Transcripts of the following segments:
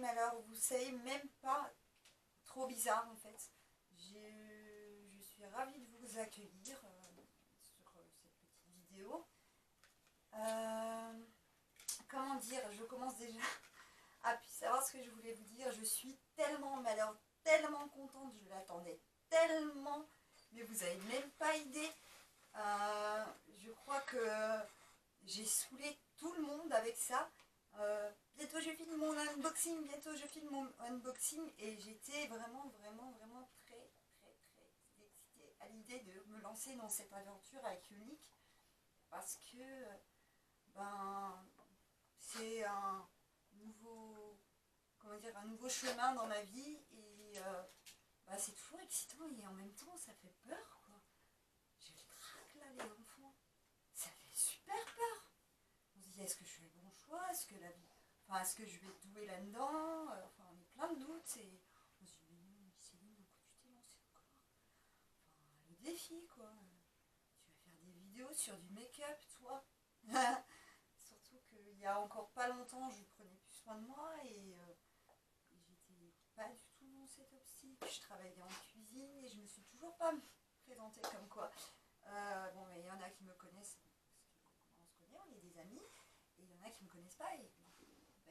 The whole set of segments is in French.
mais alors vous savez même pas, trop bizarre en fait. Je suis ravie de vous accueillir sur cette petite vidéo. Comment dire, je commence déjà à savoir ce que je voulais vous dire. Je suis tellement, mais alors tellement contente, je l'attendais tellement, mais vous avez même pas idée. Je crois que j'ai saoulé tout le monde avec ça. Bientôt je filme mon unboxing, et j'étais vraiment très excitée à l'idée de me lancer dans cette aventure avec Unique parce que c'est un nouveau, un nouveau chemin dans ma vie et c'est toujours excitant et en même temps ça fait peur quoi. J'ai le trac là les enfants, ça fait super peur. On se dit est-ce que je fais le bon choix, est-ce que la vie, est-ce que je vais être douée là-dedans, on est plein de doutes et on se dit mais non Céline, pourquoi tu t'es lancée encore, le défi quoi, tu vas faire des vidéos sur du make-up toi. Surtout qu'il y a encore pas longtemps je prenais plus soin de moi et j'étais pas du tout dans cette optique. Je travaillais en cuisine et je me suis toujours pas présentée comme quoi. Mais il y en a qui me connaissent parce qu'on se connaît, on est des amis, et il y en a qui me connaissent pas et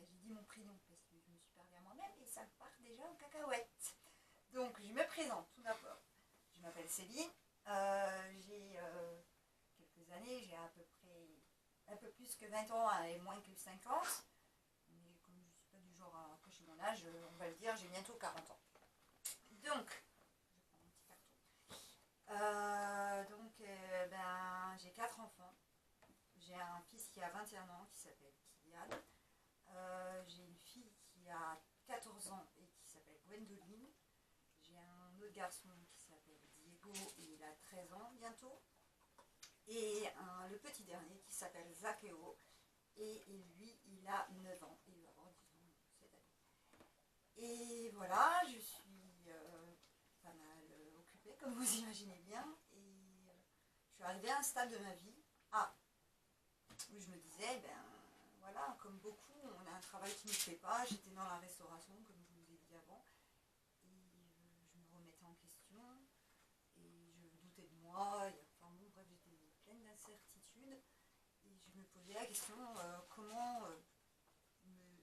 j'ai dit mon prénom parce que je me suis perdue à moi-même et ça part déjà en cacahuète. Donc je me présente tout d'abord. Je m'appelle Céline, j'ai quelques années, j'ai à peu près un peu plus que 20 ans et moins que 50. Mais comme je ne suis pas du genre à cacher mon âge, on va le dire, j'ai bientôt 40 ans. Donc, je prends mon petit carton. J'ai 4 enfants. J'ai un fils qui a 21 ans qui s'appelle Kylian. J'ai une fille qui a 14 ans et qui s'appelle Gwendoline. J'ai un autre garçon qui s'appelle Diego et il a 13 ans bientôt. Et le petit dernier qui s'appelle Zachéo. Et lui, il a 9 ans. Et il va avoir 10 ans cette année. Et voilà, je suis pas mal occupée, comme vous imaginez bien. Et je suis arrivée à un stade de ma vie où je me disais, voilà, comme beaucoup, on a un travail qui ne me plaît pas. J'étais dans la restauration, comme je vous ai dit avant. Et je me remettais en question. Et je doutais de moi. Bref, j'étais pleine d'incertitudes. Et je me posais la question comment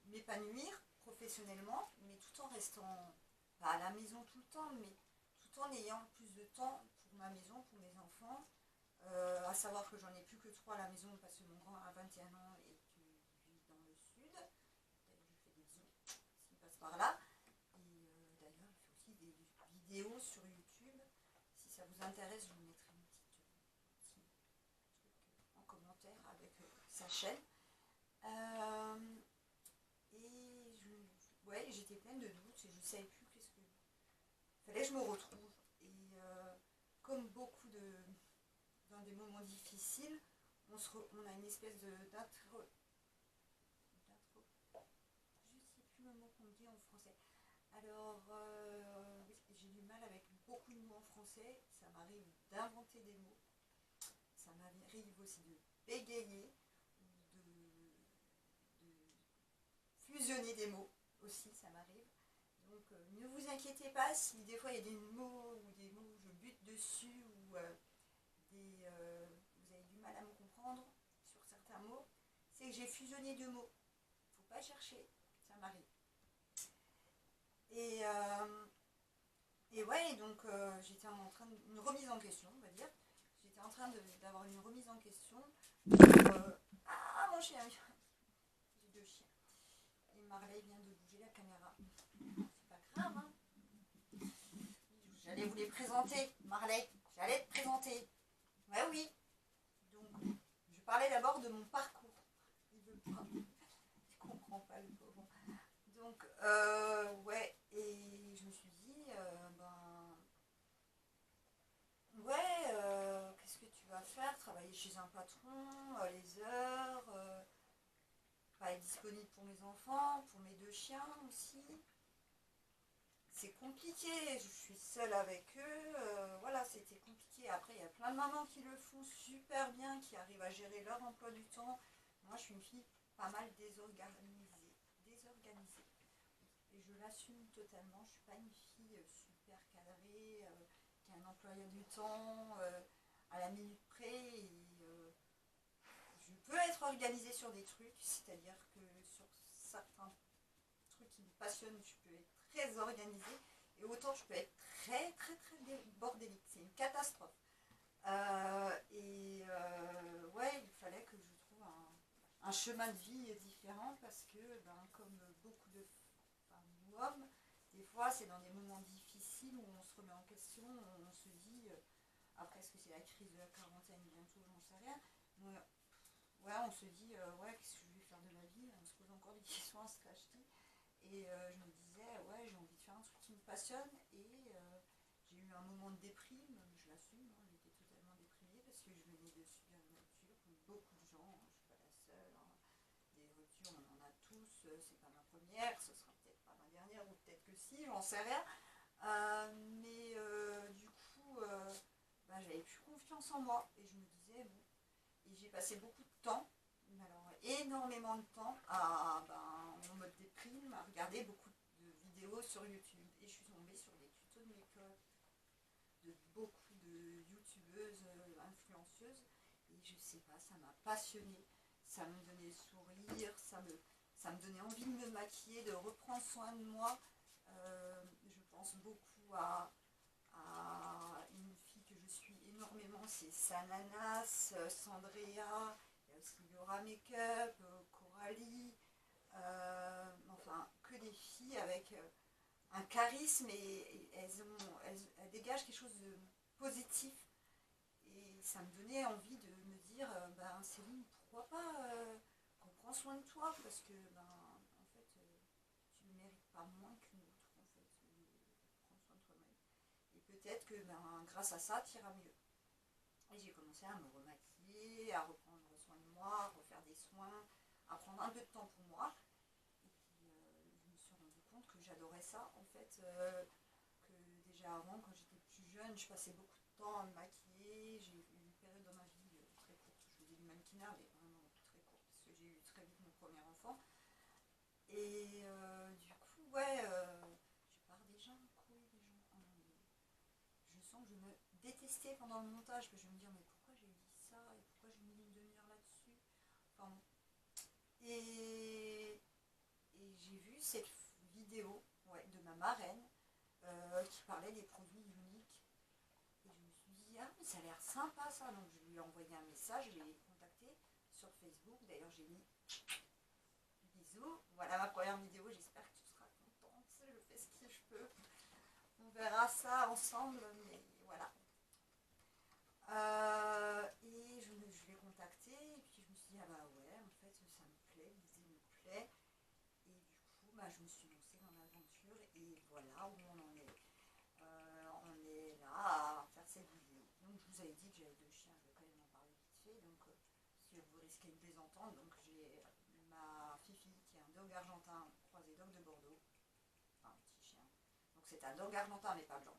m'épanouir professionnellement, mais tout en restant pas à la maison tout le temps, mais tout en ayant plus de temps pour ma maison, pour mes enfants. À savoir que j'en ai plus que 3 à la maison parce que mon grand a 21 ans et qu'il vit dans le sud. D'ailleurs, je fais des bisous s'il passe par là. Et d'ailleurs, il fait aussi des vidéos sur YouTube. Si ça vous intéresse, je vous mettrai un petit truc en commentaire avec sa chaîne. J'étais pleine de doutes et je ne savais plus qu'est-ce que... Fallait que je me retrouve. Et comme beaucoup dans des moments difficiles, on a une espèce d'intro... Je ne sais plus le mot qu'on dit en français. Alors, j'ai du mal avec beaucoup de mots en français. Ça m'arrive d'inventer des mots. Ça m'arrive aussi de bégayer ou de fusionner des mots aussi, ça m'arrive. Donc ne vous inquiétez pas si des fois il y a des mots où je bute dessus ou vous avez du mal à me comprendre sur certains mots, c'est que j'ai fusionné 2 mots. Faut pas chercher, ça m'arrive. Et donc j'étais en train d'une remise en question, on va dire. J'étais en train d'avoir une remise en question. Mon chien, j'ai 2 chiens. Et Marley vient de bouger la caméra. C'est pas grave, hein. J'allais vous les présenter, Marley. J'allais te présenter. Ouais, oui. Donc, je parlais d'abord de mon parcours. Il veut pas. Il comprend pas le pauvre. Donc, et je me suis dit, qu'est-ce que tu vas faire? Travailler chez un patron, les heures, pas être disponible pour mes enfants, pour mes 2 chiens aussi. C'est compliqué, je suis seule avec eux, c'était compliqué. Après, il y a plein de mamans qui le font super bien, qui arrivent à gérer leur emploi du temps. Moi, je suis une fille pas mal désorganisée. et je l'assume totalement. Je suis pas une fille super cadrée, qui a un emploi du temps à la minute près. Et je peux être organisée sur des trucs, c'est-à-dire que sur certains trucs qui me passionnent, je peux être très organisée. Et autant je peux être très très très bordélique. C'est une catastrophe. Ouais, il fallait que je trouve un chemin de vie différent parce que, ben, comme beaucoup de femmes ou hommes, des fois c'est dans des moments difficiles où on se remet en question, on se dit, après est-ce que c'est la crise de la quarantaine bientôt, j'en sais rien, mais ouais, on se dit, ouais, qu'est-ce que je vais faire de ma vie, on se pose encore des questions à ce qu'acheter. Et je me disais, ouais, j'ai envie de faire un truc qui me passionne. Et j'ai eu un moment de déprime, je l'assume, hein, j'étais totalement déprimée parce que je venais de subir une rupture, comme beaucoup de gens, hein, je ne suis pas la seule. Hein. Des ruptures, on en a tous, c'est pas ma première, ce sera peut-être pas ma dernière, ou peut-être que si, j'en sais rien. Du coup, bah, j'avais plus confiance en moi. Et je me disais, bon, et j'ai passé beaucoup de temps, alors énormément de temps, en mode déprime, à regarder beaucoup de vidéos sur YouTube. Et je suis tombée sur des tutos de make-up de beaucoup de youtubeuses, influenceuses. Et je sais pas, ça m'a passionnée. Ça me donnait le sourire, ça me donnait envie de me maquiller, de reprendre soin de moi. Je pense beaucoup à une fille que je suis énormément, c'est Sananas, Sandrea, il y a aussi Laura Makeup, Coralie, enfin que des filles avec un charisme et elles dégagent quelque chose de positif. Et ça me donnait envie de me dire, ben Céline, pourquoi pas reprends soin de toi parce que ben en fait tu ne mérites pas moins qu'une autre en fait, prendre soin de toi-même. Et peut-être que ben, grâce à ça, tu iras mieux. Et j'ai commencé à me remaquiller, à reprendre soin de moi, à refaire des soins, à prendre un peu de temps pour moi. Et puis je me suis rendu compte que j'adorais ça en fait. Que déjà avant, quand j'étais plus jeune, je passais beaucoup de temps à me maquiller. J'ai eu une période dans ma vie très courte. Je faisais du mannequinat, mais vraiment très courte, parce que j'ai eu très vite mon premier enfant. Et du coup, ouais, je pars déjà en couille, les gens. Je sens que je me détestais pendant le montage, que je me disais, mais pourquoi j'ai dit ça et pourquoi j'ai mis une demi-heure là-dessus. Enfin, et, et j'ai vu cette vidéo, ouais, de ma marraine qui parlait des produits uniques. Et je me suis dit, ah, mais ça a l'air sympa ça. Donc je lui ai envoyé un message, je l'ai contacté sur Facebook. D'ailleurs, j'ai mis bisous. Voilà ma première vidéo, j'espère que tu seras contente. Je fais ce que je peux. On verra ça ensemble, mais voilà. Et je l'ai contacté, et puis je me suis dit, ah bah ouais, en fait, ça me plaît, l'idée me plaît. Et du coup, bah, je me suis lancée dans l'aventure, et voilà où on en est. On est là à faire cette vidéo. Donc, je vous avais dit que j'avais deux chiens, je vais quand même en parler vite fait. Donc, si vous risquez de les entendre, donc j'ai ma Fifi qui est un dog argentin croisé dog de Bordeaux, enfin, un petit chien. Donc, c'est un dog argentin, mais pas blanc.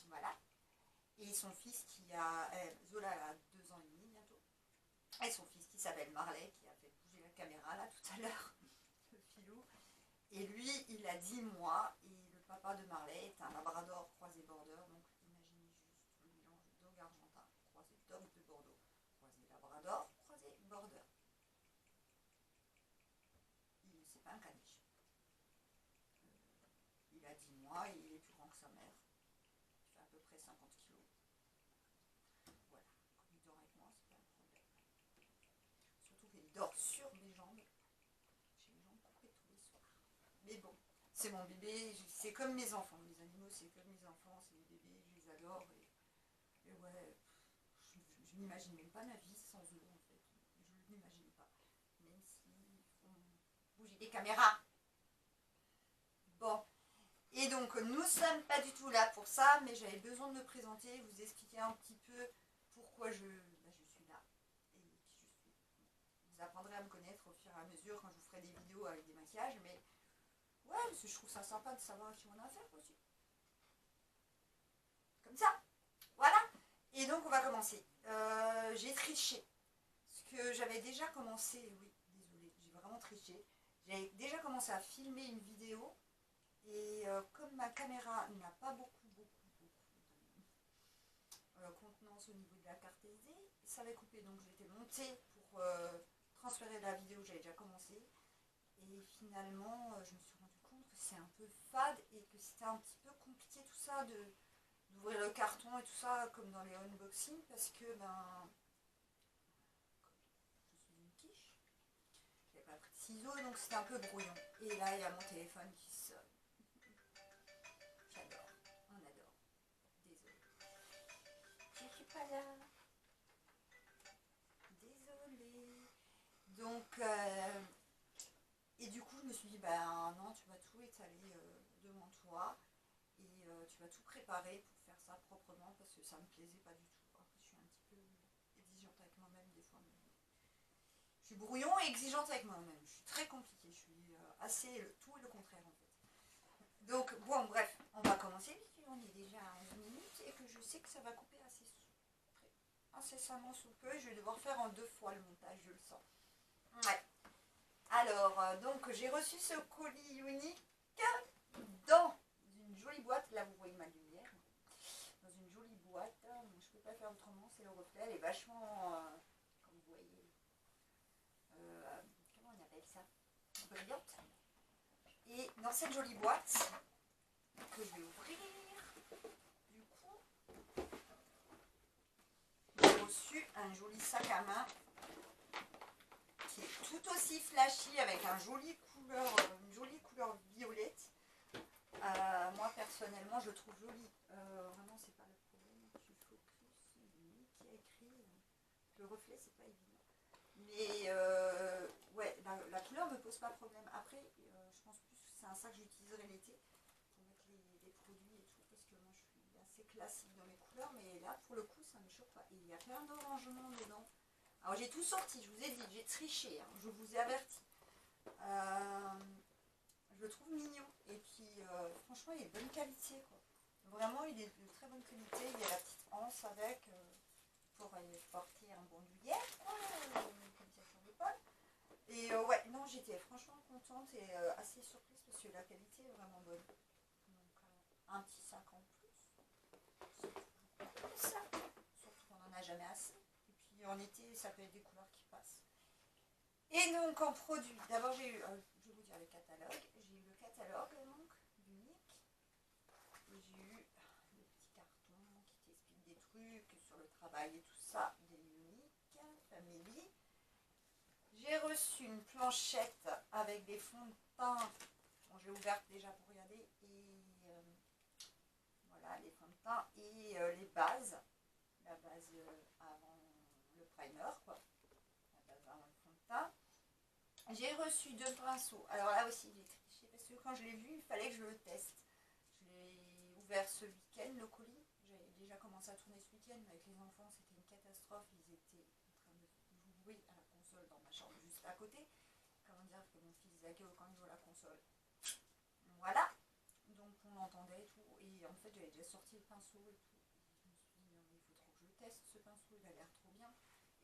Voilà. Et son fils qui a, Zola a 2 ans et demi bientôt, et son fils qui s'appelle Marley, qui a fait bouger la caméra là tout à l'heure, le filou. Et lui, il a 10 mois, et le papa de Marley est un labrador croisé border, donc imaginez juste le mélange de dog argentin, croisé dog de Bordeaux, croisé labrador, croisé border. C'est pas un caniche. Il a 10 mois et il est plus grand que sa mère. Il fait à peu près 50 kilos. Voilà, comme il dort avec moi, c'est pas un problème. Surtout qu'il dort sur mes jambes. J'ai les jambes coupées tous les soirs. Mais bon, c'est mon bébé, c'est comme mes enfants. Les animaux, c'est comme mes enfants, c'est mes bébés, je les adore. Et ouais, je n'imagine même pas ma vie sans eux, en fait. Je ne l'imagine pas. Même s'ils font bouger les caméras. Bon. Et donc, nous ne sommes pas du tout là pour ça, mais j'avais besoin de me présenter, vous expliquer un petit peu pourquoi je suis là et qui je suis. Vous apprendrez à me connaître au fur et à mesure quand je vous ferai des vidéos avec des maquillages, mais ouais, parce que je trouve ça sympa de savoir à qui on a affaire aussi. Comme ça. Voilà. Et donc, on va commencer. J'ai triché. Parce que j'avais déjà commencé, oui, désolée, j'ai vraiment triché. J'avais déjà commencé à filmer une vidéo Et comme ma caméra n'a pas beaucoup de contenance au niveau de la carte SD, ça avait coupé. Donc je l'étais montée pour transférer la vidéo que j'avais déjà commencé. Et finalement, je me suis rendu compte que c'est un peu fade et que c'était un petit peu compliqué tout ça d'ouvrir le carton et tout ça comme dans les unboxings parce que ben je suis une quiche, j'avais pas pris de ciseaux donc c'était un peu brouillon. Et là il y a mon téléphone qui sonne. J'adore, on adore. Désolée. Je suis pas là. Désolée. Donc et du coup je me suis dit ben non, tu vas tout étaler devant toi. Et tu vas tout préparer pour faire ça proprement parce que ça me plaisait pas du tout. Après, je suis un petit peu exigeante avec moi-même des fois. Je suis brouillon et exigeante avec moi-même. Je suis très compliquée. Je suis assez tout et le contraire en fait. Donc bon, bref, on va commencer puisqu'on est déjà à 11 minutes et que je sais que ça va couper incessamment sous peu. Je vais devoir faire en 2 fois le montage, je le sens. Ouais. Alors, donc j'ai reçu ce colis unique dans une jolie boîte. Là, vous voyez ma lumière. Dans une jolie boîte. Je ne peux pas faire autrement, c'est le reflet. Elle est vachement, comme vous voyez, comment on appelle ça, brillante. Et dans cette jolie boîte, que je vais ouvrir, du coup, j'ai reçu un joli sac à main qui est tout aussi flashy avec une jolie couleur violette. Moi personnellement je le trouve joli. Vraiment c'est pas le problème du focus qui a écrit. Le reflet c'est pas évident. Mais ouais, la couleur me pose pas de problème. Après je pense plus que c'est un sac que j'utiliserai l'été pour mettre les produits et tout parce que moi je suis assez classique dans mes couleurs. Mais là pour le coup ça me choque pas. Et il y a plein de rangements dedans. Alors j'ai tout sorti, je vous ai dit, j'ai triché, hein, je vous ai averti. Je le trouve mignon et puis franchement il est de bonne qualité quoi. Vraiment il est de très bonne qualité, il y a la petite anse avec pour porter un bandoulière comme ça sur l'épaule. Et ouais non j'étais franchement contente et assez surprise parce que la qualité est vraiment bonne. Donc un petit sac en plus, c'est ça. Surtout qu'on n'en a jamais assez. Et puis en été ça peut être des couleurs qui passent. Et donc en produit, d'abord j'ai eu, je vais vous dire le catalogue, j'ai eu le catalogue donc unique, et j'ai eu le petit carton qui t'explique des trucs sur le travail et tout ça, des uniques, family. J'ai reçu une planchette avec des fonds de teint, bon j'ai ouvert déjà pour regarder, et voilà les fonds de teint et les bases, la base avant le primer quoi, la base avant le fond de teint. J'ai reçu 2 pinceaux. Alors là aussi, j'ai triché parce que quand je l'ai vu, il fallait que je le teste. Je l'ai ouvert ce week-end, le colis. J'avais déjà commencé à tourner ce week-end, mais avec les enfants, c'était une catastrophe. Ils étaient en train de jouer à la console dans ma chambre juste à côté. Comment dire que mon fils Zacheo quand il joue à la console. Voilà. Donc on entendait et tout. Et en fait, j'avais déjà sorti le pinceau et tout. Et je me suis dit, non, mais il faut trop que je le teste ce pinceau, il a l'air trop bien.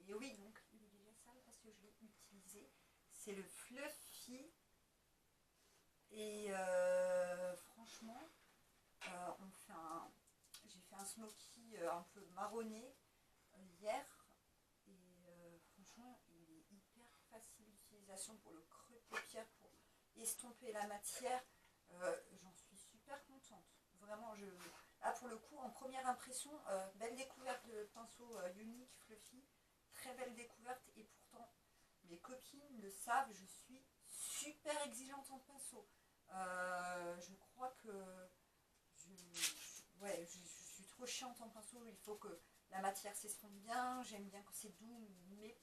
Et oui, donc il est déjà sale parce que je l'ai utilisé. C'est le Fluffy et franchement j'ai fait un smoky un peu marronné hier et franchement il est hyper facile d'utilisation pour le creux de paupière, pour estomper la matière. J'en suis super contente, vraiment. Là pour le coup en première impression, belle découverte de pinceau unique Fluffy, très belle découverte. Et pourtant mes copines le savent, je suis super exigeante en pinceau. Je crois que je suis trop chiante en pinceau. Il faut que la matière s'estompe bien. J'aime bien quand c'est doux, mais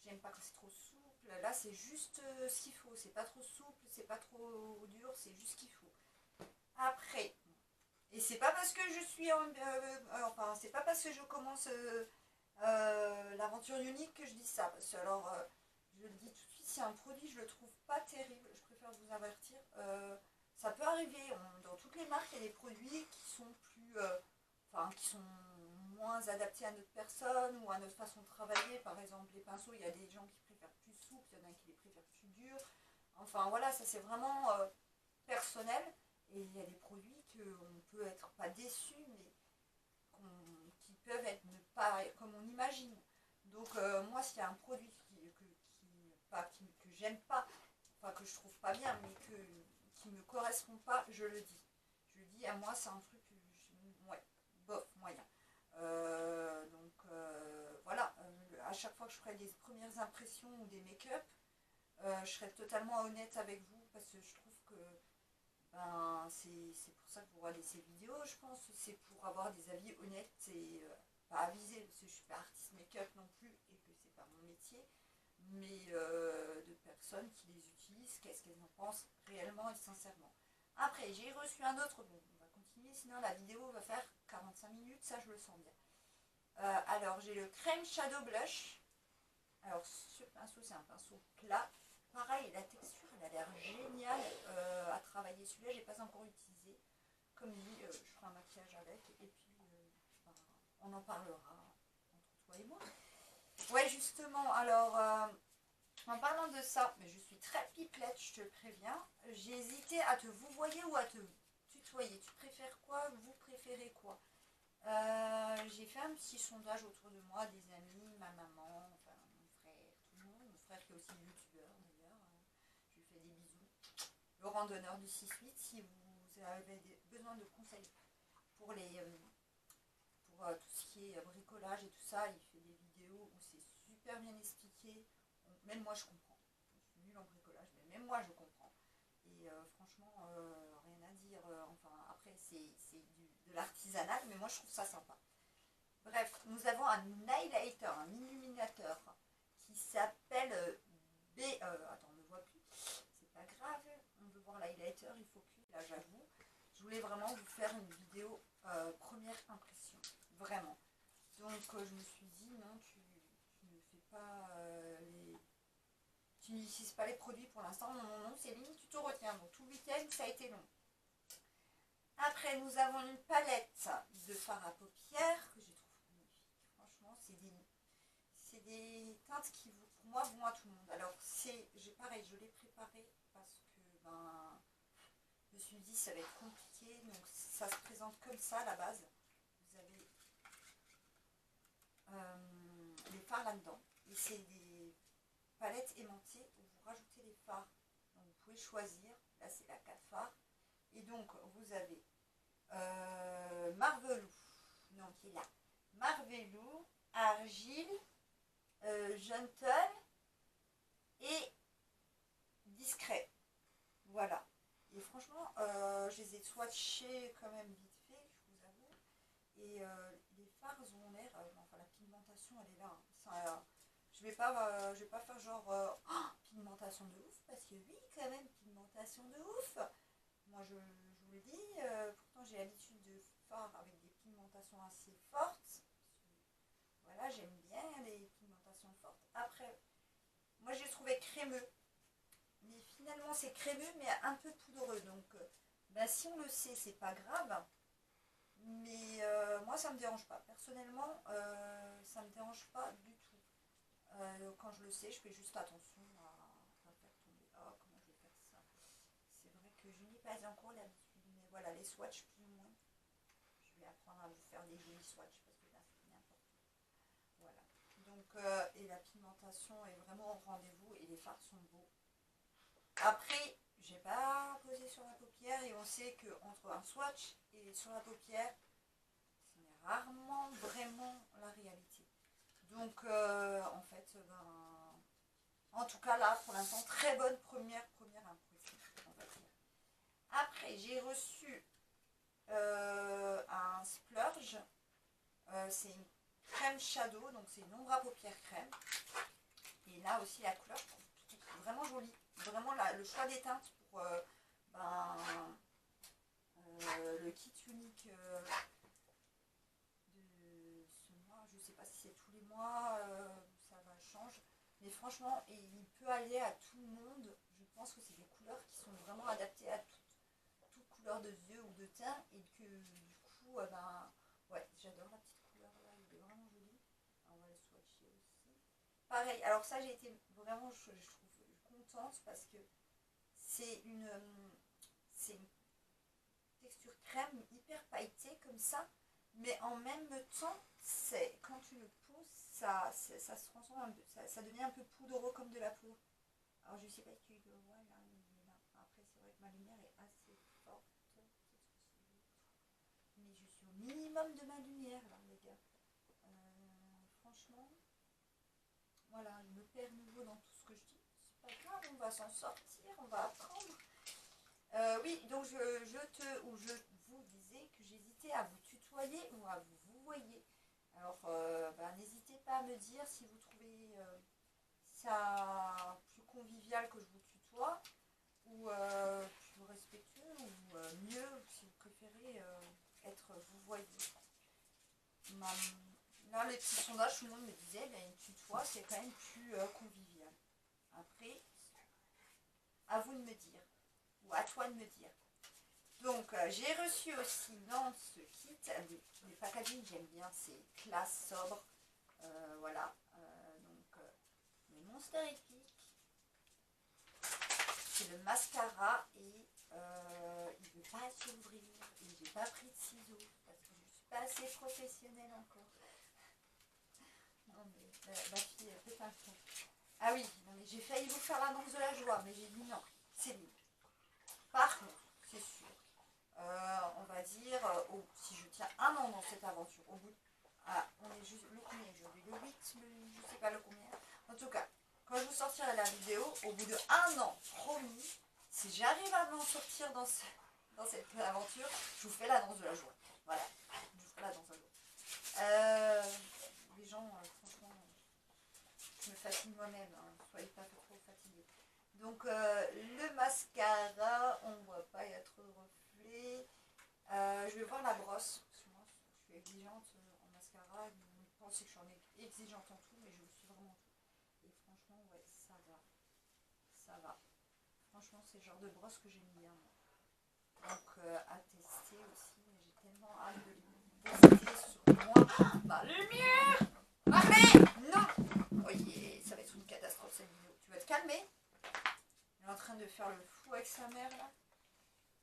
j'aime pas quand c'est trop souple. Là, c'est juste ce qu'il faut. C'est pas trop souple, c'est pas trop dur, c'est juste ce qu'il faut. Après, et c'est pas parce que je suis enfin, c'est pas parce que je commence l'aventure unique que je dis ça. Parce que alors, je le dis tout de suite, si un produit je le trouve pas terrible, je préfère vous avertir. Ça peut arriver, dans toutes les marques, il y a des produits qui sont plus, qui sont moins adaptés à notre personne ou à notre façon de travailler. Par exemple, les pinceaux, il y a des gens qui préfèrent plus souples, il y en a qui les préfèrent plus durs. Enfin voilà, ça c'est vraiment personnel. Et il y a des produits qu'on peut être pas déçu, mais qui peuvent être pas comme on imagine. Donc moi, s'il y a un produit que j'aime pas, enfin que je trouve pas bien, mais qui me correspond pas, je le dis. Je dis à moi, c'est un truc, ouais, bof, moyen. Voilà, à chaque fois que je ferai des premières impressions ou des make-up, je serai totalement honnête avec vous parce que je trouve que c'est pour ça que vous regardez ces vidéos, je pense. C'est pour avoir des avis honnêtes et pas avisés, parce que je suis pas artiste make-up non plus et que c'est pas mon métier, mais de personnes qui les utilisent, qu'est-ce qu'elles en pensent réellement et sincèrement. Après, j'ai reçu un autre, bon, on va continuer, sinon la vidéo va faire 45 minutes, ça je le sens bien. Alors, j'ai le crème Shadow Blush. Alors, ce pinceau, c'est un pinceau plat. Pareil, la texture, elle a l'air géniale à travailler. Celui-là, j'ai pas encore utilisé. Comme dit, je ferai un maquillage avec. Et puis, on en parlera entre toi et moi. Ouais, justement, alors, en parlant de ça, mais je suis très pipelette, je te le préviens. J'ai hésité à te vouvoyer ou à te tutoyer. Tu préfères quoi? Vous préférez quoi? J'ai fait un petit sondage autour de moi, des amis, ma maman, enfin mon frère, tout le monde. Mon frère qui est aussi youtubeur d'ailleurs. Je lui fais des bisous. Le randonneur du 6-8, si vous avez besoin de conseils pour tout ce qui est bricolage et tout ça, il fait des vidéos où c'est super bien expliqué. Même moi je comprends. Je suis nulle en bricolage, mais même moi je comprends. Et franchement, rien à dire. Enfin, après, c'est de l'artisanal, mais moi je trouve ça sympa. Bref, nous avons un highlighter, un illuminateur qui s'appelle attends, on ne voit plus. C'est pas grave, on veut voir l'highlighter, il faut que, là j'avoue, je voulais vraiment vous faire une vidéo première impression. Vraiment. Donc je me suis dit, non, tu ne fais pas tu n'utilises pas les produits pour l'instant. Non, non, non, Céline, tu te retiens. Donc tout le week-end, ça a été long. Après, nous avons une palette de fard à paupières que je trouve magnifique. Franchement, c'est des teintes qui, pour moi, vont à tout le monde. Alors, pareil, je l'ai préparé parce que je me suis dit ça va être compliqué. Donc, ça se présente comme ça à la base. Vous avez les fards là-dedans. Et c'est des palettes aimantées où vous rajoutez les fards. Donc, vous pouvez choisir. Là, c'est la 4 fards. Et donc, vous avez Marvelou, non, qui est là. Marvelou, Argile, Gentle et Discret. Voilà. Et franchement, je les ai swatchés quand même vite fait, je vous avoue. Et les fards ont l'air, enfin la pigmentation elle est là. Hein. Ça, je vais pas faire genre pigmentation de ouf, parce que oui, quand même, pigmentation de ouf. Moi je vous le dis, pourtant j'ai l'habitude de fards avec des pigmentations assez fortes. Voilà, j'aime bien les pigmentations fortes. Après, moi j'ai trouvé crémeux. Mais finalement c'est crémeux mais un peu poudreux. Donc si on le sait, c'est pas grave. Mais moi ça me dérange pas. Personnellement, ça me dérange pas du tout. Quand je le sais, je fais juste attention à pas faire tomber. Oh, comment je vais faire ça? C'est vrai que je n'ai pas encore l'habitude. Mais voilà, les swatchs plus ou moins. Je vais apprendre à vous faire des jolis swatchs parce que là c'est n'importe quoi. Voilà. Donc, et la pigmentation est vraiment au rendez-vous et les fards sont beaux. Après, j'ai pas posé sur la paupière et on sait qu'entre un swatch et sur la paupière, ce n'est rarement vraiment la réalité. Donc, en fait, en tout cas là, pour l'instant, très bonne première impression, on va dire. Après, j'ai reçu un splurge. C'est une crème shadow, donc c'est une ombre à paupières crème. Et là aussi, la couleur, je trouve vraiment jolie. Vraiment, le choix des teintes pour le kit unique de ce mois. Je ne sais pas si c'est tous les mois, ça va changer. Mais franchement, il peut aller à tout le monde. Je pense que c'est des couleurs qui sont vraiment adaptées à toute couleur de yeux ou de teint. Et que du coup, ouais, j'adore la petite couleur là, il est vraiment joli. On va le swatcher aussi. Pareil, alors ça j'ai été vraiment, je trouve contente parce que c'est une texture crème hyper pailletée comme ça, mais en même temps, quand tu le poses, ça se transforme un peu, ça devient un peu poudreux comme de la poudre. Alors je sais pas si tu le vois là, là. Après c'est vrai que ma lumière est assez forte, mais je suis au minimum de ma lumière là les gars. Franchement, voilà, je me perds nouveau dans tout ce que je dis. C'est pas grave, on va s'en sortir, on va apprendre. Oui, donc je vous disais que j'hésitais à vous tutoyer ou à vous voyer. Alors, n'hésitez pas à me dire si vous trouvez ça plus convivial que je vous tutoie, ou plus respectueux, ou mieux, si vous préférez être vous voyez. Là, les petits sondages, tout le monde me disait, une tutoie, c'est quand même plus convivial. Après, à vous de me dire, ou à toi de me dire. Donc, j'ai reçu aussi dans ce kit des packaging, j'aime bien, c'est classe, sobre. Voilà. Le Monster Epic, c'est le mascara et il ne veut pas s'ouvrir. Et j'ai pas pris de ciseaux parce que je ne suis pas assez professionnelle encore. Non, mais ma fille, elle fait un fond. Ah oui, j'ai failli vous faire l'annonce de la joie, mais j'ai dit non, c'est libre. Par contre, c'est sûr. On va dire, si je tiens un an dans cette aventure, au bout de, on est juste le combien aujourd'hui, le 8, je sais pas le combien. En tout cas, quand je vous sortirai la vidéo, au bout de un an, promis, si j'arrive à m'en sortir dans cette aventure, je vous fais l'annonce de la joie. Voilà, je vous ferai l'annonce de la joie. Les gens, franchement, je me fatigue moi-même, hein, soyez pas trop fatigués. Donc le mascara, on ne voit pas, il y a trop de reflets. Je vais voir la brosse, parce que moi je suis exigeante en mascara, vous pensez que je suis exigeante en tout, mais je le suis vraiment en tout. Et franchement, ouais, ça va. Ça va. Franchement, c'est le genre de brosse que j'aime bien. Donc à tester aussi, mais j'ai tellement hâte de le tester sur moi. Ma lumière! Marley! Non! Oh yeah, ça va être une catastrophe cette vidéo. Tu vas te calmer? Il est en train de faire le fou avec sa mère là.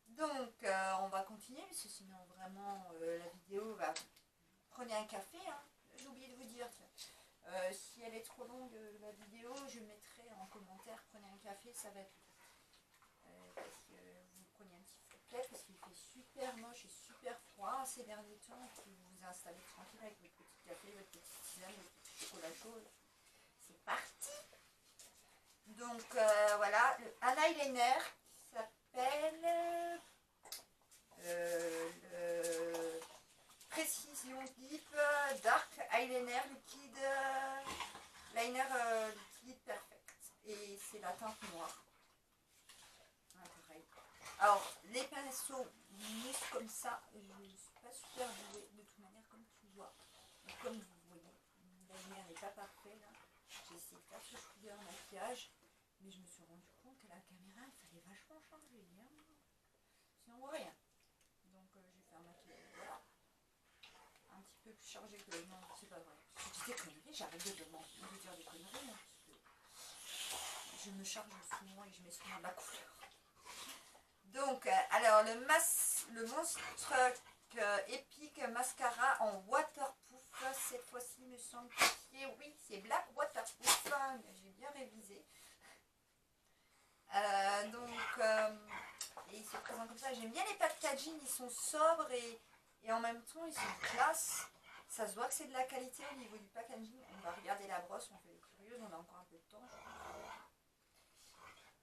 Donc on va continuer, parce que sinon vraiment la vidéo va... Prenez un café, hein. J'ai oublié de vous dire. Si elle est trop longue la vidéo, je mettrai en commentaire, prenez un café, ça va être parce que vous prenez un petit fouquet, parce qu'il fait super moche et super froid ces derniers temps, et que vous vous installez tranquille avec votre petit café, votre petite tisane, votre petit chocolat chaud. C'est parti. Donc voilà, un eyeliner qui s'appelle le Précision Deep Dark Eyeliner Liquide Liner Liquide Perfect. Et c'est la teinte noire. Pareil. Alors, les pinceaux moussent comme ça, je ne suis pas super douée de toute manière, comme tu vois. Et comme vous voyez, la lumière n'est pas parfaite là. J'ai essayé de faire ce couleur maquillage, mais je me suis rendu compte qu'à la caméra, il fallait vachement changer. Hein. Sinon, on voit rien. Donc, j'ai fait un maquillage, voilà. Un petit peu plus chargé que le... Non, c'est pas vrai. Je dis des conneries, j'arrête de dire des conneries. Hein, parce que je me charge souvent et je mets souvent de la couleur. Donc, alors, le Monster Epic Mascara en waterproof, cette fois-ci, me semble que oui, c'est Black Waterproof, j'ai bien révisé. Et il se présente comme ça. J'aime bien les packaging, ils sont sobres et en même temps, ils sont classe. Ça se voit que c'est de la qualité au niveau du packaging. On va regarder la brosse, on fait les curieuses, on a encore un peu de temps.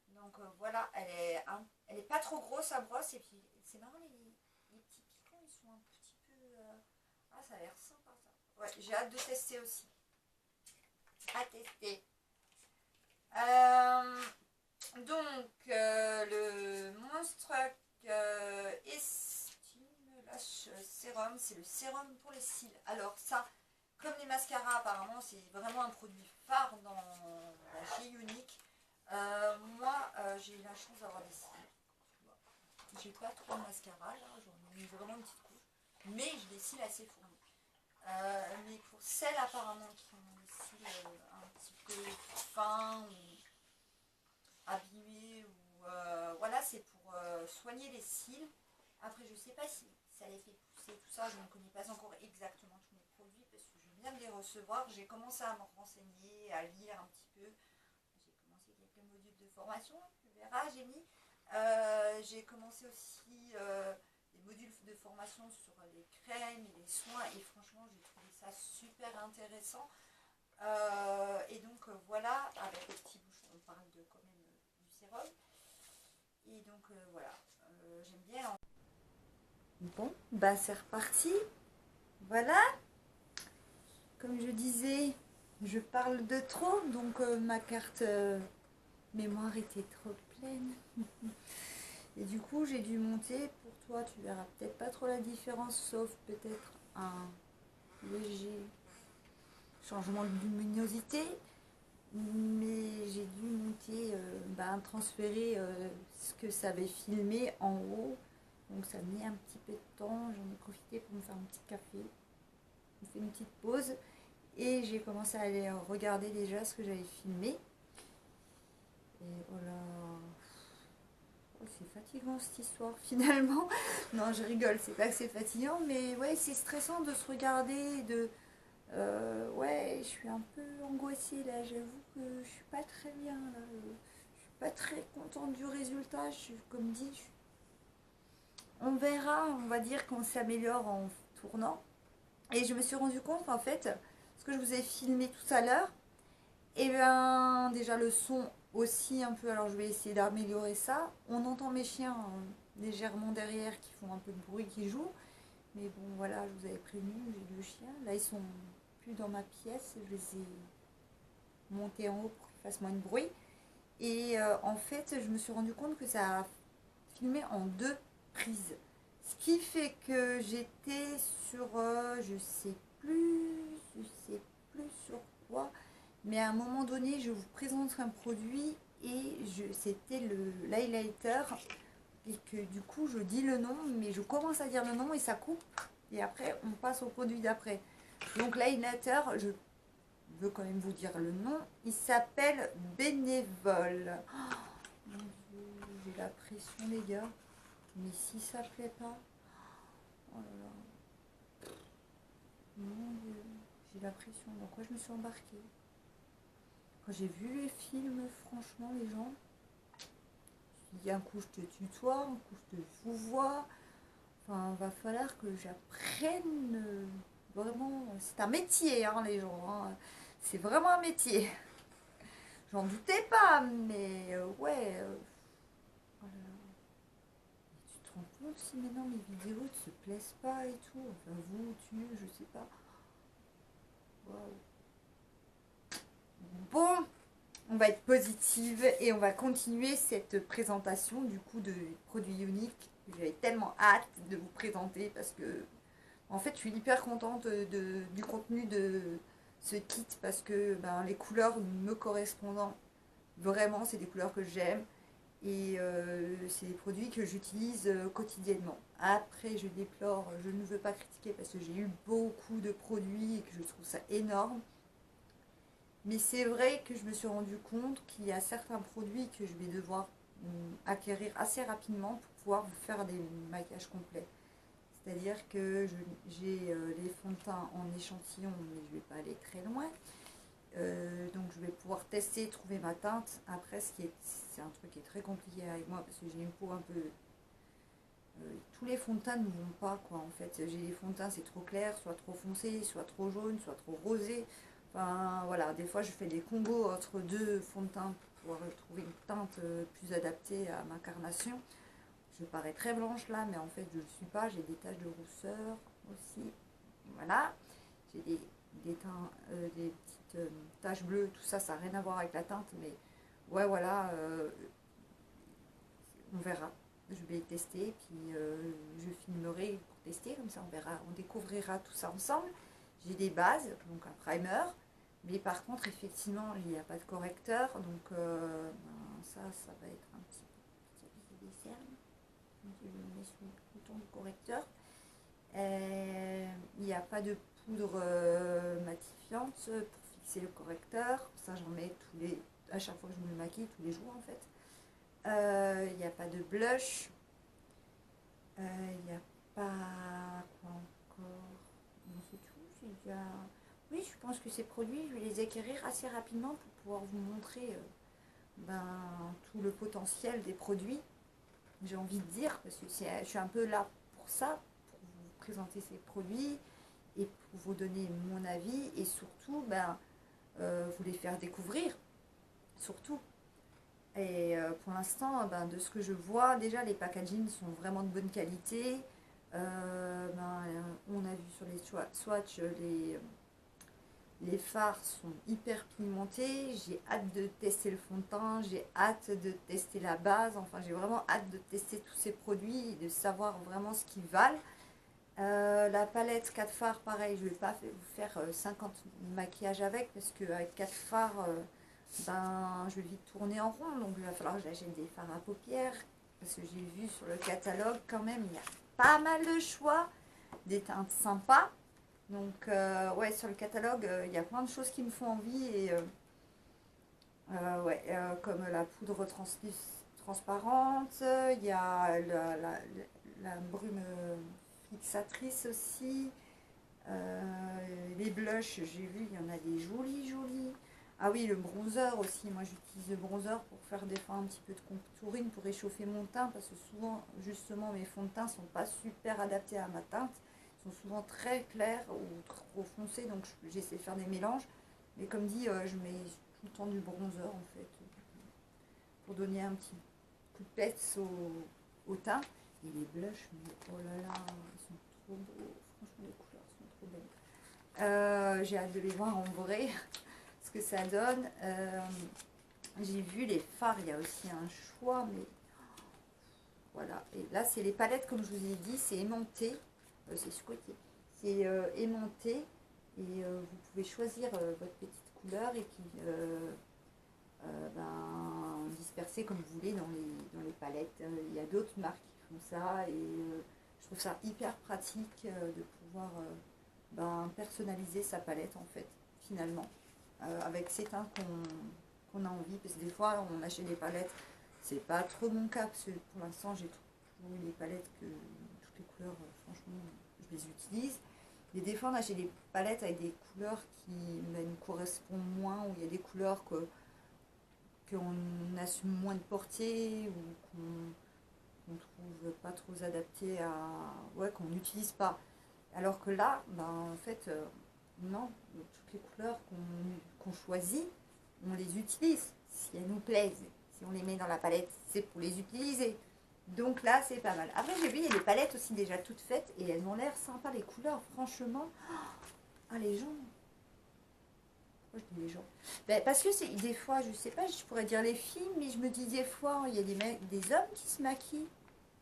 Donc voilà, elle est pas trop grosse sa brosse, et puis c'est marrant, les petits piquants ils sont un petit peu... Ah, ça a l'air sympa ça. Ouais, j'ai hâte de tester aussi. À tester. Donc le Monster Estime Lash Sérum, c'est le sérum pour les cils. Alors ça, comme les mascaras apparemment, c'est vraiment un produit phare dans la chez Unique. Moi, j'ai eu la chance d'avoir des cils. J'ai pas trop de mascara, là, j'en ai vraiment une petite couche. Mais j'ai des cils assez fournis. Mais pour celles apparemment qui ont des cils un petit peu fins ou abîmés, ou voilà, c'est pour soigner les cils. Après, je sais pas si ça les fait pousser, tout ça, je ne connais pas encore exactement tous mes produits parce que je viens de les recevoir. J'ai commencé à me renseigner, à lire un petit peu. J'ai commencé quelques modules de formation, tu verras, j'ai mis. J'ai commencé aussi des modules de formation sur les crèmes et les soins et franchement, j'ai trouvé ça super intéressant. Et donc voilà, avec le petit bouchon, on parle de quand même du sérum. Et donc voilà, j'aime bien. Bon, bah c'est reparti. Voilà, comme je disais, je parle de trop, donc ma carte mémoire était trop pleine. Et du coup, j'ai dû monter. Pour toi, tu verras peut-être pas trop la différence, sauf peut-être un léger changement de luminosité. Mais j'ai dû monter, transférer ce que ça avait filmé en haut. Donc ça met un petit peu de temps. J'en ai profité pour me faire un petit café. On fait une petite pause. Et j'ai commencé à aller regarder déjà ce que j'avais filmé. Et voilà. Oh, c'est fatigant cette histoire finalement. Non, je rigole, c'est pas que c'est fatigant, mais ouais, c'est stressant de se regarder, de... ouais, je suis un peu angoissée là, j'avoue que je suis pas très bien là. Je suis pas très contente du résultat, comme dit, on verra, on va dire qu'on s'améliore en tournant. Et je me suis rendu compte en fait, ce que je vous ai filmé tout à l'heure, et bien déjà le son aussi un peu, alors je vais essayer d'améliorer ça. On entend mes chiens légèrement derrière qui font un peu de bruit, qui jouent. Mais bon voilà, je vous avais prévenu, j'ai deux chiens. Là ils sont plus dans ma pièce, je les ai montés en haut pour qu'ils fassent moins de bruit. Et en fait, je me suis rendu compte que ça a filmé en deux prises. Ce qui fait que j'étais sur, je sais plus sur quoi. Mais à un moment donné, je vous présente un produit et c'était l'highlighter. Et que du coup, je dis le nom, mais je commence à dire le nom et ça coupe. Et après, on passe au produit d'après. Donc l'highlighter, je veux quand même vous dire le nom. Il s'appelle Bénévole. Oh, mon Dieu, j'ai la pression, les gars. Mais si ça plaît pas. Oh là là. Mon Dieu, j'ai la pression. Dans quoi je me suis embarquée? Quand j'ai vu les films, franchement, les gens, il y a un coup je te tutoie, un coup je te vous-vois. Enfin, va falloir que j'apprenne vraiment. C'est un métier, hein, les gens. Hein. C'est vraiment un métier. J'en doutais pas, mais ouais. Oh là là. Tu te rends compte si maintenant mes vidéos ne te plaisent pas et tout. Enfin, vous, tu, je sais pas. Waouh. Bon, on va être positive et on va continuer cette présentation du coup de produits uniques. J'avais tellement hâte de vous présenter parce que en fait je suis hyper contente du contenu de ce kit parce que les couleurs me correspondant vraiment, c'est des couleurs que j'aime et c'est des produits que j'utilise quotidiennement. Après je déplore, je ne veux pas critiquer parce que j'ai eu beaucoup de produits et que je trouve ça énorme. Mais c'est vrai que je me suis rendu compte qu'il y a certains produits que je vais devoir acquérir assez rapidement pour pouvoir vous faire des maquillages complets. C'est-à-dire que j'ai les fonds de teint en échantillon, mais je ne vais pas aller très loin. Donc je vais pouvoir tester, trouver ma teinte. Après, c'est un truc qui est très compliqué avec moi parce que j'ai une peau un peu... tous les fonds de teint ne vont pas, quoi, en fait. J'ai les fonds de teint, c'est trop clair, soit trop foncé, soit trop jaune, soit trop rosé. Enfin, voilà, des fois je fais des combos entre deux fonds de teint pour pouvoir trouver une teinte plus adaptée à ma carnation. Je parais très blanche là, mais en fait je ne le suis pas. J'ai des taches de rousseur aussi. Voilà. J'ai des petites taches bleues, tout ça, ça n'a rien à voir avec la teinte, mais ouais, voilà, on verra. Je vais tester, puis je filmerai pour tester, comme ça on verra, on découvrira tout ça ensemble. J'ai des bases, donc un primer, mais par contre, effectivement, il n'y a pas de correcteur, donc ça va être un petit peu des cernes. Je le mets sous le bouton du correcteur. Il n'y a pas de poudre matifiante pour fixer le correcteur. Ça, j'en mets à chaque fois que je me maquille, tous les jours en fait. Il n'y a pas de blush. Il n'y a pas quoi encore. Non, c'est tout. J'ai déjà... Oui, je pense que ces produits, je vais les acquérir assez rapidement pour pouvoir vous montrer tout le potentiel des produits. J'ai envie de dire, parce que je suis un peu là pour ça, pour vous présenter ces produits et pour vous donner mon avis et surtout vous les faire découvrir, surtout. Et pour l'instant, de ce que je vois, déjà les packagings sont vraiment de bonne qualité. On a vu sur les swatchs, les fards sont hyper pigmentés. J'ai hâte de tester le fond de teint, j'ai hâte de tester la base. Enfin, j'ai vraiment hâte de tester tous ces produits et de savoir vraiment ce qu'ils valent. La palette 4 fards, pareil, je ne vais pas vous faire 50 maquillages avec parce qu'avec 4 fards, je vais vite tourner en rond. Donc il va falloir que j'achète des fards à paupières parce que j'ai vu sur le catalogue quand même, il y a pas mal de choix, des teintes sympas. Donc ouais, sur le catalogue, il y a plein de choses qui me font envie et comme la poudre transparente, il y a la brume fixatrice aussi. Les blushs, j'ai vu, il y en a des jolis. Ah oui, le bronzer aussi. Moi, j'utilise le bronzer pour faire des fois un petit peu de contouring, pour réchauffer mon teint, parce que souvent, justement, mes fonds de teint sont pas super adaptés à ma teinte. Ils sont souvent très clairs ou trop foncés, donc j'essaie de faire des mélanges. Mais comme dit, je mets tout le temps du bronzer, en fait, pour donner un petit coup de peps au teint. Et les blushs, mais oh là là, ils sont trop beaux. Franchement, les couleurs sont trop belles. J'ai hâte de les voir en vrai, ce que ça donne. J'ai vu les fards, il y a aussi un choix, mais voilà. Et là, c'est les palettes, comme je vous ai dit, c'est aimanté. C'est ce côté. C'est aimanté. Et vous pouvez choisir votre petite couleur et puis disperser comme vous voulez dans les palettes. Il y a d'autres marques qui font ça et je trouve ça hyper pratique de pouvoir personnaliser sa palette en fait, finalement, avec ces teints qu'on a envie. Parce que des fois, on achète des palettes, c'est pas trop mon cas, parce que pour l'instant, j'ai trouvé des palettes que toutes les couleurs, franchement, je les utilise. Et des fois, on achète des palettes avec des couleurs qui nous correspondent moins, où il y a des couleurs qu'on assume moins de porter ou qu'on trouve pas trop adaptées à... Ouais, qu'on n'utilise pas. Alors que là, en fait, non, toutes les couleurs qu'on choisit, on les utilise si elles nous plaisent. Si on les met dans la palette, c'est pour les utiliser. Donc là, c'est pas mal. Après, j'ai vu, il y a des palettes aussi déjà toutes faites et elles ont l'air sympas, les couleurs, franchement. Ah, les gens. Pourquoi je dis les gens? Parce que c'est des fois, je sais pas, je pourrais dire les filles, mais je me dis des fois, il y a des hommes qui se maquillent.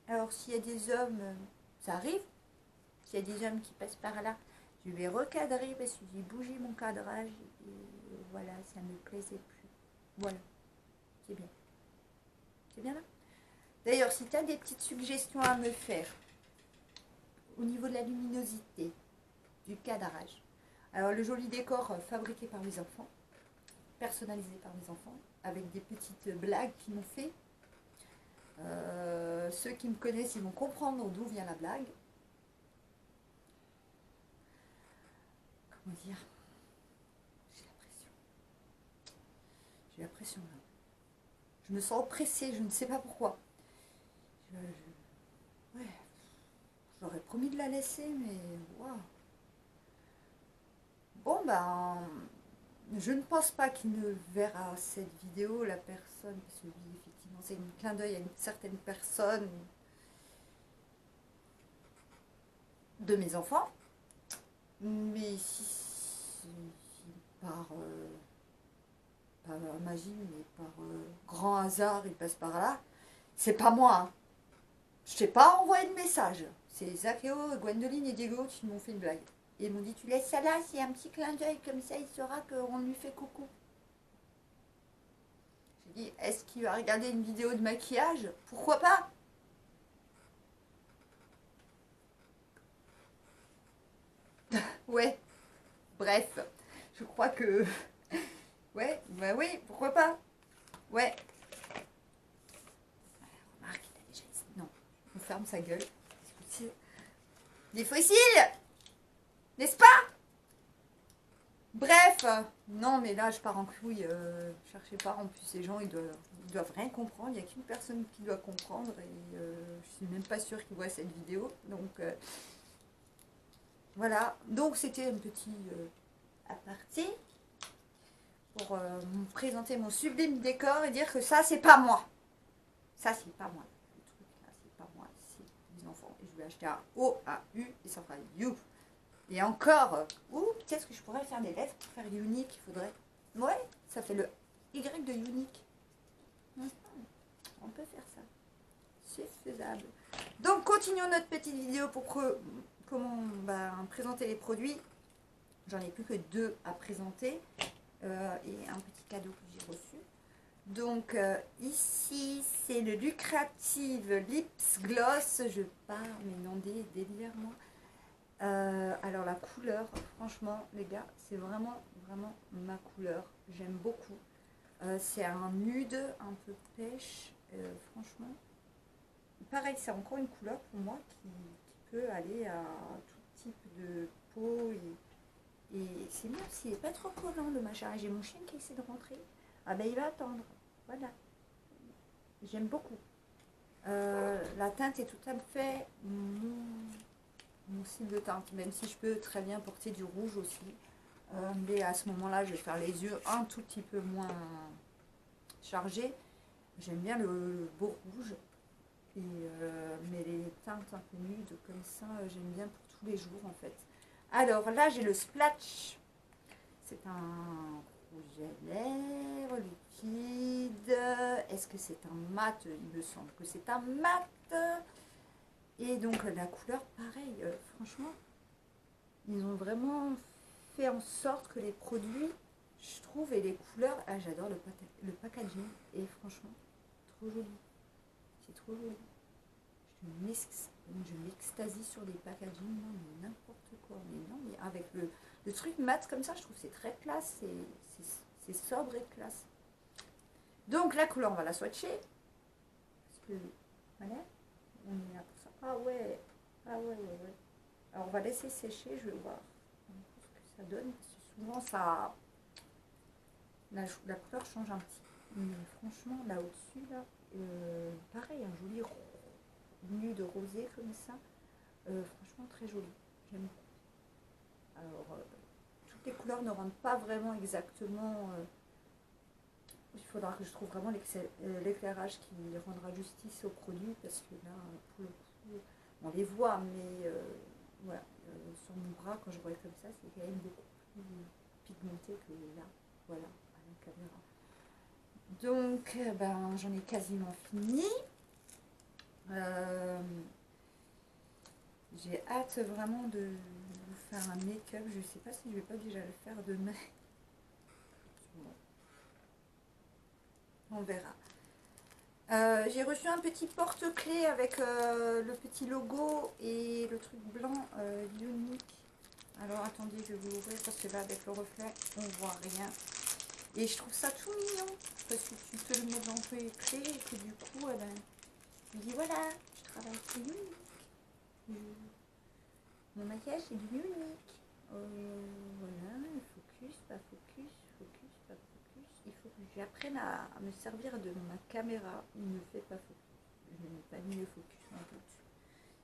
Alors, s'il y a des hommes, ça arrive. S'il y a des hommes qui passent par là, je vais recadrer parce que j'ai bougé mon cadrage et voilà, ça ne me plaisait plus. Voilà, c'est bien. C'est bien là. D'ailleurs, si tu as des petites suggestions à me faire au niveau de la luminosité, du cadrage, alors le joli décor fabriqué par mes enfants, personnalisé par mes enfants, avec des petites blagues qu'ils m'ont fait. Ceux qui me connaissent, ils vont comprendre d'où vient la blague. Comment dire? J'ai la pression là. Je me sens oppressée, je ne sais pas pourquoi. Ouais, j'aurais promis de la laisser, mais waouh. Bon, je ne pense pas qu'il ne verra cette vidéo, la personne, parce que oui, effectivement, c'est un clin d'œil à une certaine personne de mes enfants. Mais si par magie, mais par grand hasard, il passe par là, c'est pas moi. Hein. Je t'ai pas envoyé de message. C'est Zachéo, Gwendoline et Diego qui m'ont fait une blague. Et ils m'ont dit, tu laisses ça là, c'est un petit clin d'œil, comme ça il saura qu'on lui fait coucou. J'ai dit, est-ce qu'il va regarder une vidéo de maquillage? Pourquoi pas? Ouais, bref, je crois que... Ouais, bah oui, pourquoi pas? Ouais. Remarque, il a déjà dit non, on ferme sa gueule. Parce Des fossiles, n'est-ce pas? Bref, non mais là je pars en couille, cherchez pas, en plus ces gens ils doivent rien comprendre, il n'y a qu'une personne qui doit comprendre et je suis même pas sûre qu'ils voient cette vidéo, donc voilà, donc c'était un petit aparté pour me présenter mon sublime décor et dire que ça c'est pas moi, ça c'est pas moi, le truc là c'est pas moi, c'est les enfants, et je vais acheter un O, un U et ça fera You. Et encore, ou peut-être que je pourrais faire des lettres pour faire unique, il faudrait. Ouais, ça fait le Y de unique. On peut faire ça. C'est faisable. Donc, continuons notre petite vidéo pour comment présenter les produits. J'en ai plus que 2 à présenter. Et un petit cadeau que j'ai reçu. Donc, ici, c'est le Lucrative Lips Gloss. Je pars, mais non, des délires, moi. Alors la couleur, franchement les gars, c'est vraiment ma couleur, j'aime beaucoup. C'est un nude un peu pêche, franchement. Pareil, c'est encore une couleur pour moi qui peut aller à tout type de peau. Et c'est bien s'il n'est pas trop collant le machin. J'ai mon chien qui essaie de rentrer. Ah ben il va attendre. Voilà. J'aime beaucoup. La teinte est tout à fait mon style de teinte, même si je peux très bien porter du rouge aussi, mais à ce moment là je vais faire les yeux un tout petit peu moins chargés. J'aime bien le beau rouge et, mais les teintes un peu nudes comme ça j'aime bien pour tous les jours en fait. Alors là j'ai le Splash, c'est un rouge à lèvres liquide. Est-ce que c'est un mat? Il me semble que c'est un mat. Et donc la couleur, pareil, franchement, ils ont vraiment fait en sorte que les produits, je trouve, et les couleurs, ah, j'adore le packaging, et franchement, trop joli, c'est trop joli. Je m'extasie sur les packaging, non, mais n'importe quoi, mais non, mais avec le truc mat comme ça, je trouve que c'est très classe, c'est sobre et classe. Donc la couleur, on va la swatcher, parce que, voilà, on est là pour ça. Ah ouais, ouais. Alors on va laisser sécher, je vais voir ce que ça donne. Parce que souvent ça, la couleur change un petit. Mais franchement là au-dessus, là, pareil, un joli nude rosé comme ça. Franchement très joli. J'aime beaucoup. Alors toutes les couleurs ne rendent pas vraiment exactement. Il faudra que je trouve vraiment l'éclairage qui rendra justice au produit parce que là, pour le coup, on les voit, mais voilà, sur mon bras, quand je vois comme ça, c'est quand même beaucoup plus pigmenté que là, voilà, à la caméra. Donc, j'en ai quasiment fini. J'ai hâte vraiment de vous faire un make-up. Je ne sais pas si je vais pas déjà le faire demain. On verra. J'ai reçu un petit porte-clés avec le petit logo et le truc blanc unique. Alors attendez, je vais vous l'ouvrir parce que là avec le reflet on voit rien. Et je trouve ça tout mignon parce que tu peux le mettre dans tes clés et que du coup tu dis voilà, je travaille c'est unique. Mon maquillage c'est du unique. Voilà, focus, pas focus, focus, pas focus. Il faut que j'apprenne à me servir de ma caméra. Il ne fait pas focus. Je n'ai pas mis le focus en route.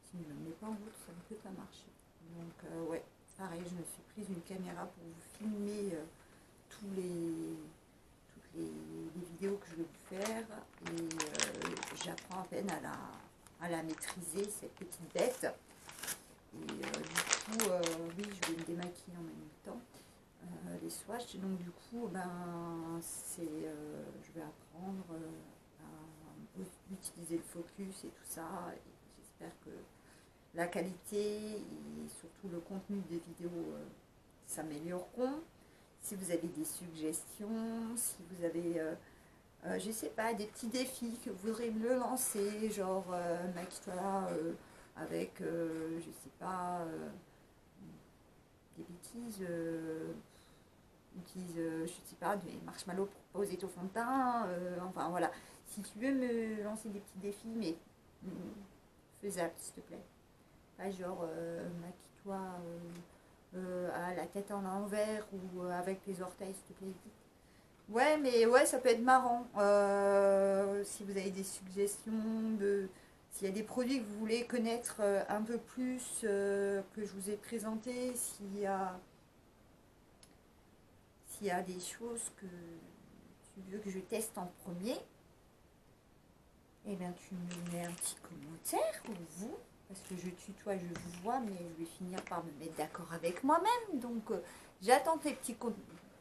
Si je ne le mets pas en route, ça ne peut pas marcher. Donc ouais, pareil, je me suis prise une caméra pour vous filmer toutes les vidéos que je vais vous faire. Et j'apprends à peine à la maîtriser, cette petite bête. Et du coup, oui, je vais me démaquiller en même temps. Les swatchs, donc du coup, je vais apprendre à utiliser le focus et tout ça. J'espère que la qualité et surtout le contenu des vidéos s'amélioreront. Si vous avez des suggestions, si vous avez, je sais pas, des petits défis que vous voudrez me lancer, genre maquille-toi avec, je sais pas, des bêtises, utilise, je sais pas, des marshmallows pour poser ton fond de teint, enfin voilà. Si tu veux me lancer des petits défis, mais faisable, s'il te plaît. pas genre maquille-toi à la tête en l'envers ou avec les orteils, s'il te plaît. Ouais, mais ouais, ça peut être marrant. Si vous avez des suggestions s'il y a des produits que vous voulez connaître un peu plus que je vous ai présentés, s'il y a des choses que tu veux que je teste en premier, eh bien tu me mets un petit commentaire ou vous, parce que je tutoie, je vous vois, mais je vais finir par me mettre d'accord avec moi-même. Donc j'attends tes petits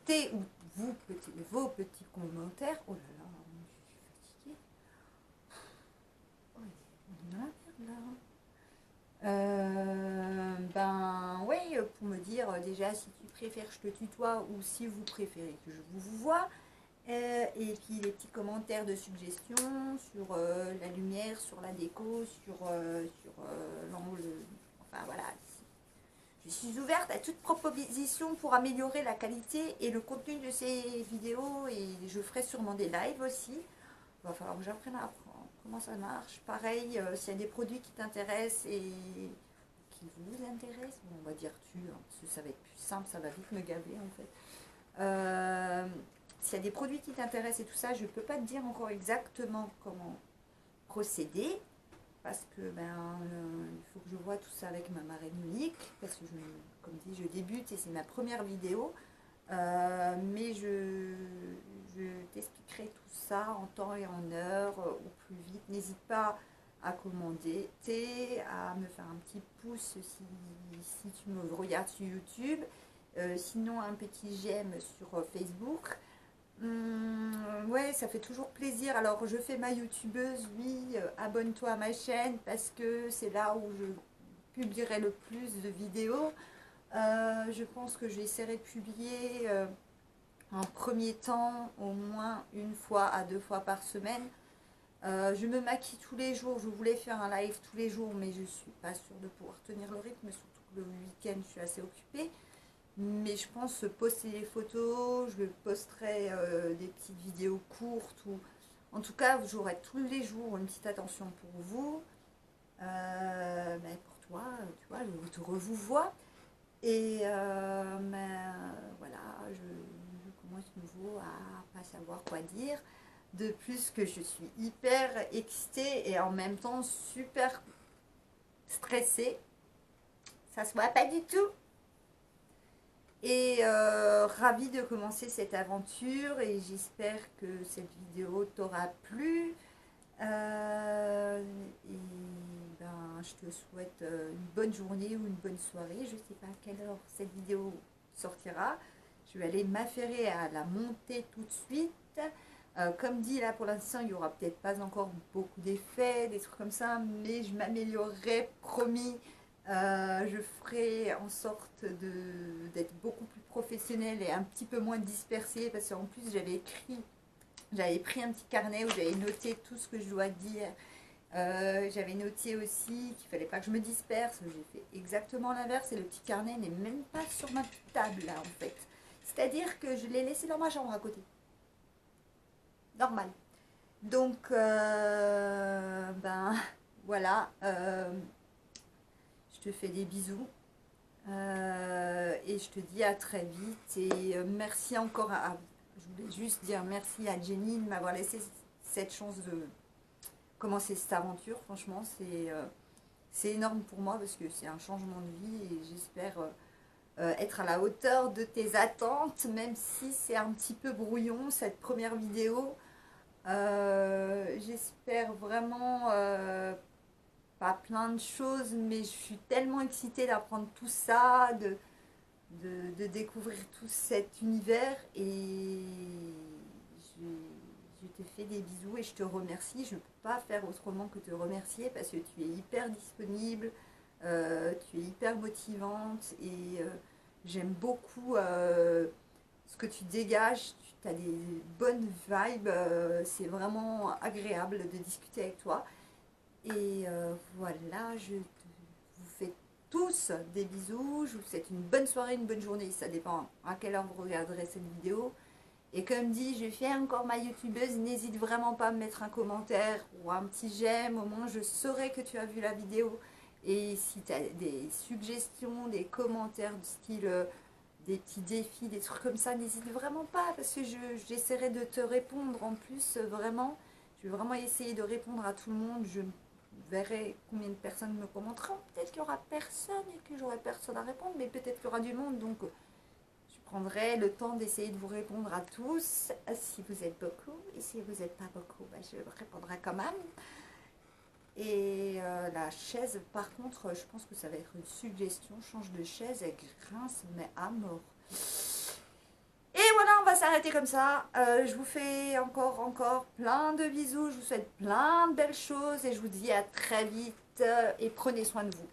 tes ou vos petits commentaires. Oh là là, je suis fatiguée. Oh, on est dans la merde là. Ben oui, pour me dire déjà si tu préfères que je te tutoie ou si vous préférez que je vous vois. Et puis les petits commentaires de suggestions sur la lumière, sur la déco, sur l'angle. Enfin voilà. Je suis ouverte à toute proposition pour améliorer la qualité et le contenu de ces vidéos et je ferai sûrement des lives aussi. Il va falloir que j'apprenne à apprendre comment ça marche. Pareil, s'il y a des produits qui t'intéressent et qui vous intéressent, on va dire tu, hein, parce que ça va être plus simple, ça va vite me gaver en fait. S'il y a des produits qui t'intéressent et tout ça, je ne peux pas te dire encore exactement comment procéder parce que il faut que je vois tout ça avec ma marraine unique parce que comme dit, je débute et c'est ma première vidéo. Mais je t'expliquerai tout ça en temps et en heure au plus vite. N'hésite pas à commander, à me faire un petit pouce si tu me regardes sur YouTube. Sinon un petit j'aime sur Facebook. Ouais, ça fait toujours plaisir. Alors je fais ma youtubeuse, oui, abonne-toi à ma chaîne parce que c'est là où je publierai le plus de vidéos. Je pense que j'essaierai de publier en premier temps au moins une fois à 2 fois par semaine. Je me maquille tous les jours, je voulais faire un live tous les jours mais je suis pas sûre de pouvoir tenir le rythme, surtout que le week-end je suis assez occupée. Mais je pense poster les photos, je posterai des petites vidéos courtes ou en tout cas j'aurai tous les jours une petite attention pour vous. Mais pour toi, tu vois, je te revois. Et voilà, je commence nouveau à pas savoir quoi dire. De plus que je suis hyper excitée et en même temps super stressée. Ça se voit pas du tout. Et ravie de commencer cette aventure et j'espère que cette vidéo t'aura plu. Et je te souhaite une bonne journée ou une bonne soirée. Je ne sais pas à quelle heure cette vidéo sortira. Je vais aller m'affairer à la monter tout de suite. Comme dit là pour l'instant, il n'y aura peut-être pas encore beaucoup d'effets, des trucs comme ça, mais je m'améliorerai, promis. Je ferai en sorte d'être beaucoup plus professionnelle et un petit peu moins dispersée parce qu'en plus j'avais pris un petit carnet où j'avais noté tout ce que je dois dire. J'avais noté aussi qu'il fallait pas que je me disperse. J'ai fait exactement l'inverse et le petit carnet n'est même pas sur ma table là en fait. C'est-à-dire que je l'ai laissé dans ma chambre à côté. Normal. Donc, voilà. Je te fais des bisous. Et je te dis à très vite. Et merci encore je voulais juste dire merci à Jenny de m'avoir laissé cette chance de commencer cette aventure. Franchement, c'est énorme pour moi parce que c'est un changement de vie et j'espère être à la hauteur de tes attentes, même si c'est un petit peu brouillon cette première vidéo. J'espère vraiment pas plein de choses, mais je suis tellement excitée d'apprendre tout ça, de découvrir tout cet univers et je te fais des bisous et je te remercie. Je ne peux pas faire autrement que te remercier parce que tu es hyper disponible, tu es hyper motivante et j'aime beaucoup ce que tu dégages. Tu as des bonnes vibes, c'est vraiment agréable de discuter avec toi. Et voilà, vous fais tous des bisous. Je vous souhaite une bonne soirée, une bonne journée. Ça dépend à quelle heure vous regarderez cette vidéo. Et comme dit, je fais encore ma youtubeuse. N'hésite vraiment pas à me mettre un commentaire ou un petit j'aime. Au moins, je saurai que tu as vu la vidéo. Et si tu as des suggestions, des commentaires du style des petits défis, des trucs comme ça, n'hésite vraiment pas parce que j'essaierai de te répondre en plus vraiment. Je vais vraiment essayer de répondre à tout le monde. Je verrai combien de personnes me commenteront. Peut-être qu'il y aura personne et que j'aurai personne à répondre, mais peut-être qu'il y aura du monde. Donc je prendrai le temps d'essayer de vous répondre à tous. Si vous êtes beaucoup et si vous n'êtes pas beaucoup, ben, je répondrai quand même. Et la chaise, par contre, je pense que ça va être une suggestion. Change de chaise, elle grince, mais à mort. Et voilà, on va s'arrêter comme ça. Je vous fais encore plein de bisous. Je vous souhaite plein de belles choses et je vous dis à très vite et prenez soin de vous.